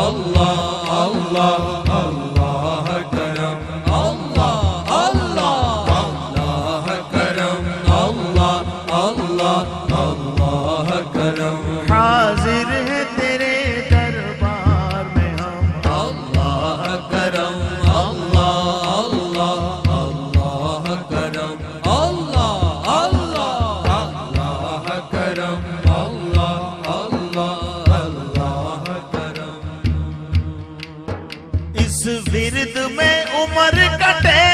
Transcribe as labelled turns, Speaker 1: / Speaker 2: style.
Speaker 1: اللہ اللہ اللہ کرم اللہ اللہ اللہ کرم اللہ اللہ اللہ کرم
Speaker 2: حاضر ہے تیرے دربار میں ہم
Speaker 1: اللہ کرم اللہ اللہ اللہ کرم اللہ اللہ اللہ کرم اللہ اللہ اللہ کرم
Speaker 2: اس ورد میں عمر کٹے